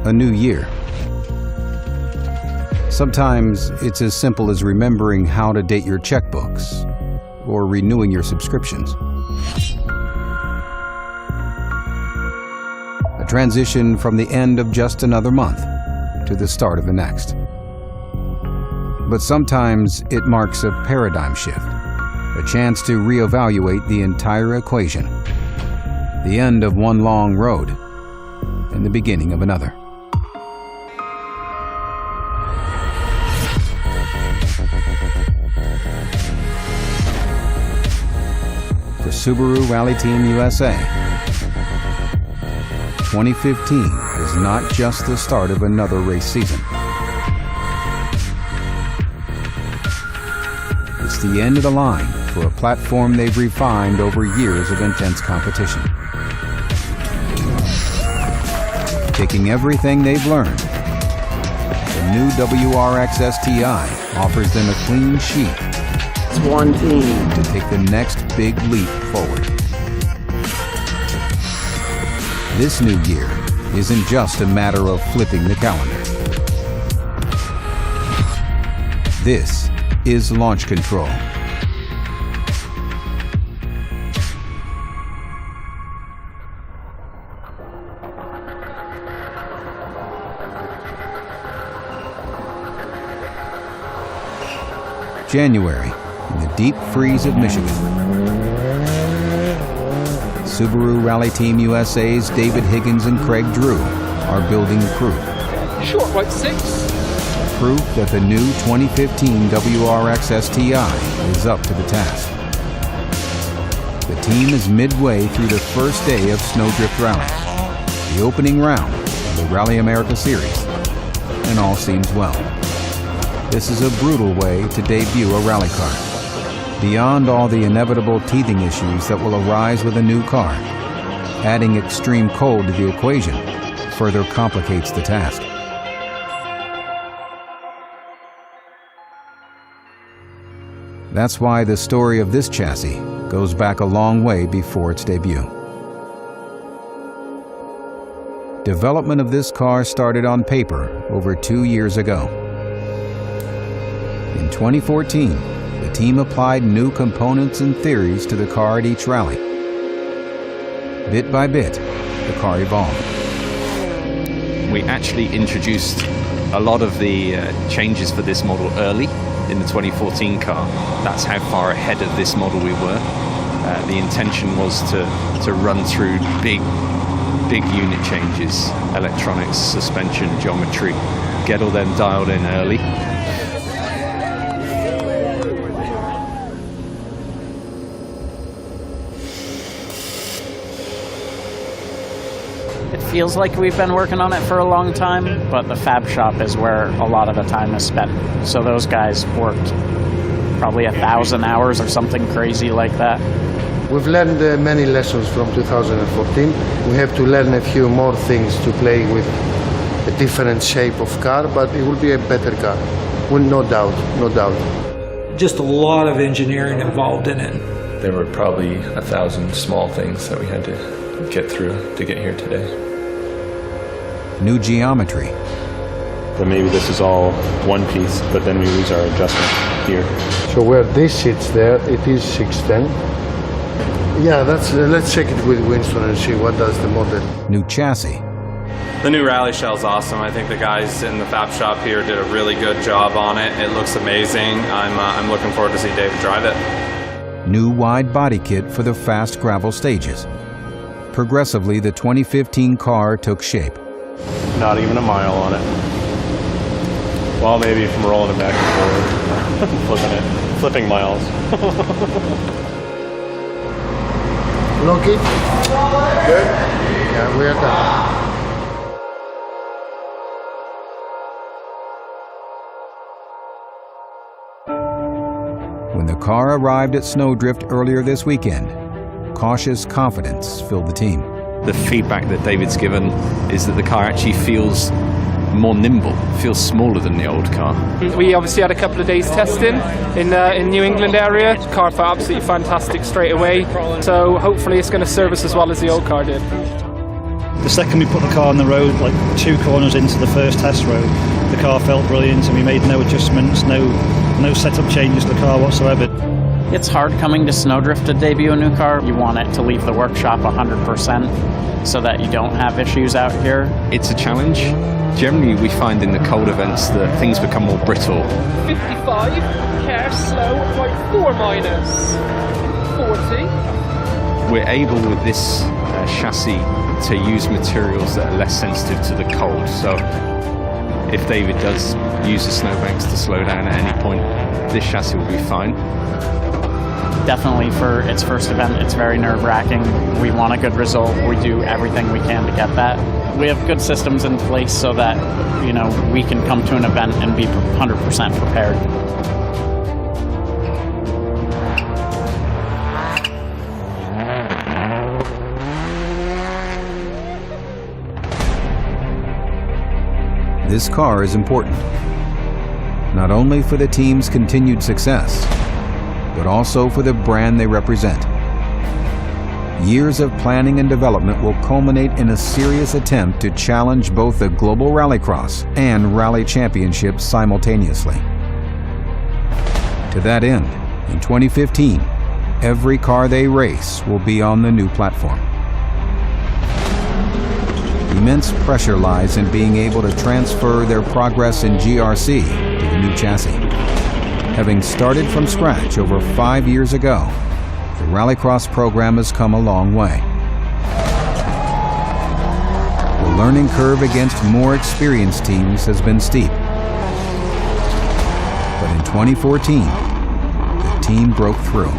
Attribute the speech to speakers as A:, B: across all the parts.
A: a new year. Sometimes it's as simple as remembering how to date your checkbooks or renewing your subscriptions. A transition from the end of just another month to the start of the next. But sometimes it marks a paradigm shift, a chance to reevaluate the entire equation. The end of one long road and the beginning of another. For Subaru Rally Team USA, 2015 is not just the start of another race season. It's the end of the line for a platform they've refined over years of intense competition. Taking everything they've learned, the new WRX STI offers them a clean sheet.
B: It's one team
A: to take the next big leap forward. This new year isn't just a matter of flipping the calendar. This is launch control. January, in the deep freeze of Michigan. Subaru Rally Team USA's David Higgins and Craig Drew are building proof.
C: Short white 6.
A: Proof that the new 2015 WRX STI is up to the task. The team is midway through the first day of Sno Drift Rally, the opening round of the Rally America Series, and all seems well. This is a brutal way to debut a rally car. Beyond all the inevitable teething issues that will arise with a new car, adding extreme cold to the equation further complicates the task. That's why the story of this chassis goes back a long way before its debut. Development of this car started on paper over 2 years ago. In 2014, the team applied new components and theories to the car at each rally. Bit by bit, the car evolved.
D: We actually introduced a lot of the changes for this model early in the 2014 car. That's how far ahead of this model we were. The intention was to run through big unit changes, electronics, suspension, geometry, get all them dialed in early.
B: It feels like we've been working on it for a long time, but the fab shop is where a lot of the time is spent. So those guys worked probably 1,000 hours or something crazy like that.
E: We've learned many lessons from 2014. We have to learn a few more things to play with a different shape of car, but it will be a better car. Well, no doubt, no doubt.
F: Just a lot of engineering involved in it.
G: There were probably 1,000 small things that we had to get through to get here today.
A: New geometry.
H: Then maybe this is all one piece, but then we lose our adjustment here.
E: So where this sits there, it is 610. Yeah, let's check it with Winston and see what does the model.
A: New chassis.
I: The new rally shell's awesome. I think the guys in the fab shop here did a really good job on it. It looks amazing. I'm looking forward to see David drive it.
A: New wide body kit for the fast gravel stages. Progressively, the 2015 car took shape.
H: Not even a mile on it. Well, maybe from rolling it back and forward, flipping miles.
E: Loki? Good? Yeah, we are done.
A: When the car arrived at Sno Drift earlier this weekend, cautious confidence filled the team.
D: The feedback that David's given is that the car actually feels more nimble, feels smaller than the old car.
C: We obviously had a couple of days testing in New England area. The car felt absolutely fantastic straight away, so hopefully it's going to serve us as well as the old car did.
J: The second we put the car on the road, like 2 corners into the first test road, the car felt brilliant and we made no adjustments, no setup changes to the car whatsoever.
B: It's hard coming to Snowdrift to debut a new car. You want it to leave the workshop 100% so that you don't have issues out here.
D: It's a challenge. Generally, we find in the cold events that things become more brittle.
C: 55, care slow, right 4 minus 40.
D: We're able with this chassis to use materials that are less sensitive to the cold. So if David does use the snowbanks to slow down at any point, this chassis will be fine.
B: Definitely for its first event, it's very nerve-wracking. We want a good result. We do everything we can to get that. We have good systems in place so that, you know, we can come to an event and be 100% prepared.
A: This car is important, not only for the team's continued success, but also for the brand they represent. Years of planning and development will culminate in a serious attempt to challenge both the Global Rallycross and Rally Championships simultaneously. To that end, in 2015, every car they race will be on the new platform. Immense pressure lies in being able to transfer their progress in GRC to the new chassis. Having started from scratch over 5 years ago, the Rallycross program has come a long way. The learning curve against more experienced teams has been steep. But in 2014, the team broke through.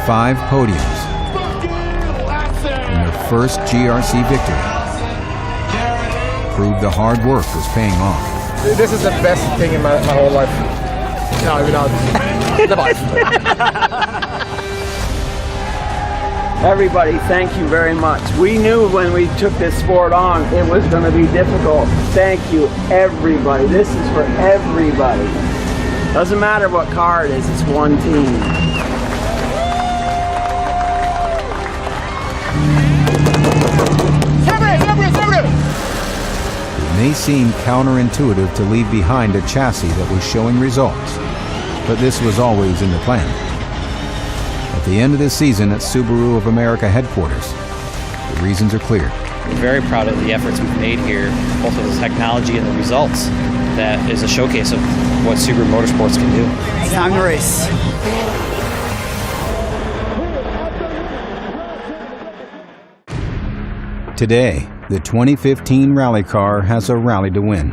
A: Five podiums and their first GRC victory proved the hard work was paying off.
K: This is the best thing in my whole life. No, without the life.
L: Everybody, thank you very much. We knew when we took this sport on, it was going to be difficult. Thank you, everybody. This is for everybody. Doesn't matter what car it is, it's one team.
A: It may seem counterintuitive to leave behind a chassis that was showing results, but this was always in the plan. At the end of this season at Subaru of America headquarters, the reasons are clear.
M: We're very proud of the efforts we've made here, both with the technology and the results. That is a showcase of what Subaru Motorsports can do.
L: It's time to race.
A: Today, the 2015 rally car has a rally to win.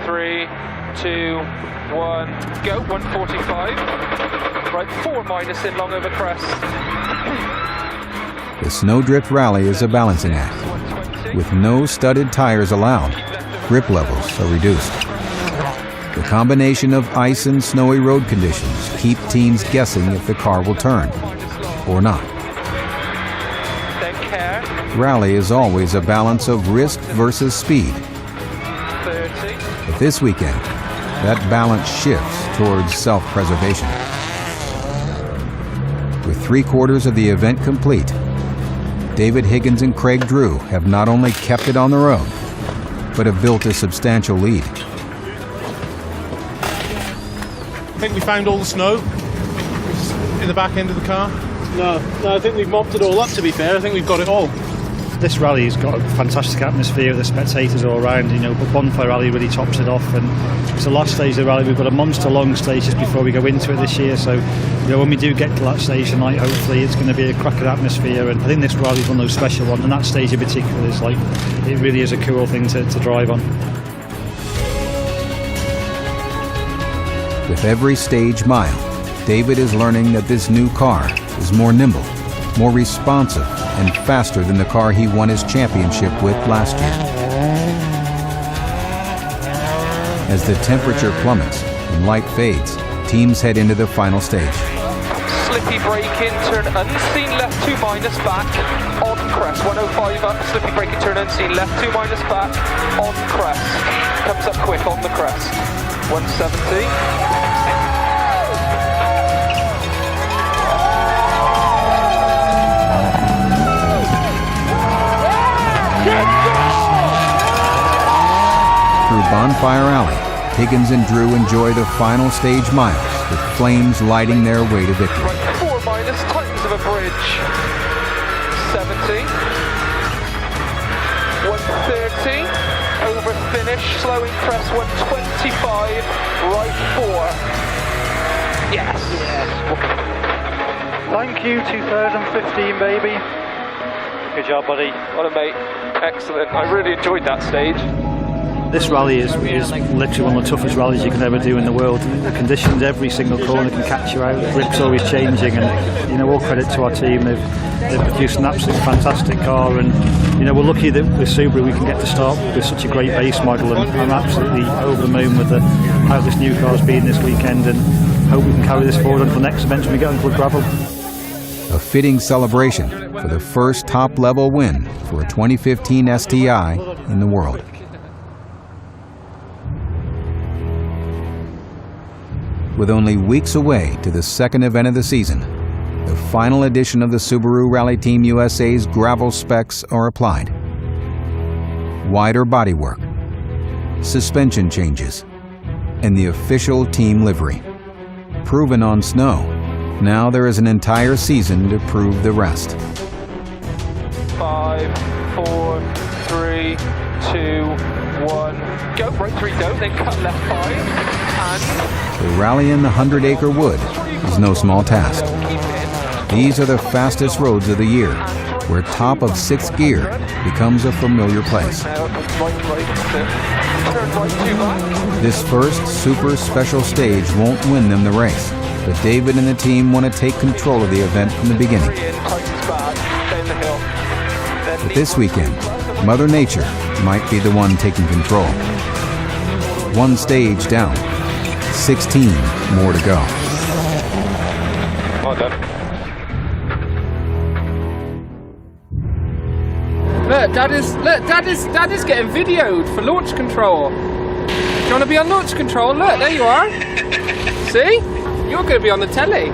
C: 3, 2, 1, go. 145. Right, 4 minus in long over crest.
A: The Sno Drift Rally is a balancing act. With no studded tires allowed, grip levels are reduced. The combination of ice and snowy road conditions keep teams guessing if the car will turn or not. Rally is always a balance of risk versus speed.
C: 30.
A: But this weekend, that balance shifts towards self-preservation. With 3/4 of the event complete, David Higgins and Craig Drew have not only kept it on the road, but have built a substantial lead.
N: I think we found all the snow in the back end of the car.
O: No, I think we've mopped it all up, to be fair. I think we've got it all.
J: This rally's got a fantastic atmosphere, the spectators all around, you know, but Bonfire Rally really tops it off, and it's the last stage of the rally. We've got a monster long stage just before we go into it this year, so you know, when we do get to that stage tonight, hopefully it's going to be a cracker atmosphere, and I think this rally's one of those special ones, and that stage in particular is like, it really is a cool thing to drive on.
A: With every stage mile, David is learning that this new car is more nimble, more responsive, and faster than the car he won his championship with last year. As the temperature plummets and light fades, teams head into the final stage.
C: Slippy brake in, turn unseen, left 2 minus back, on crest, 105 up, slippy brake in, turn unseen, left 2 minus back, on crest, comes up quick on the crest, 170.
A: Bonfire Alley, Higgins and Drew enjoy the final stage miles, with flames lighting their way to victory.
C: Right 4 minus, tightens of a bridge. 70. 130. Over finish, slowing crest 125. Right 4. Yes.
J: Thank you, 2015, baby. Good job, buddy.
C: What a mate. Excellent. I really enjoyed that stage.
J: This rally is literally one of the toughest rallies you can ever do in the world. The conditions, every single corner can catch you out. The grip's always changing, and all credit to our team. They've produced an absolutely fantastic car, and we're lucky that with Subaru we can get to start with such a great base model. And I'm absolutely over the moon with how this new car's been this weekend, and hope we can carry this forward onto the next event when we get onto the gravel.
A: A fitting celebration for the first top-level win for a 2015 STI in the world. With only weeks away to the second event of the season, the final edition of the Subaru Rally Team USA's gravel specs are applied. Wider bodywork, suspension changes, and the official team livery. Proven on snow, now there is an entire season to prove the rest.
C: 5, 4, 3, 2, 1. Go, right 3, go, then cut left 5, and...
A: The rally in the 100-acre wood is no small task. These are the fastest roads of the year, where top of 6th gear becomes a familiar place. This first super special stage won't win them the race, but David and the team want to take control of the event from the beginning. But this weekend, Mother Nature might be the one taking control. One stage down, 16 more to go.
C: Well done.
P: Look, Dad is getting videoed for launch control. Do you want to be on launch control? Look, there you are. See? You're going to be on the telly.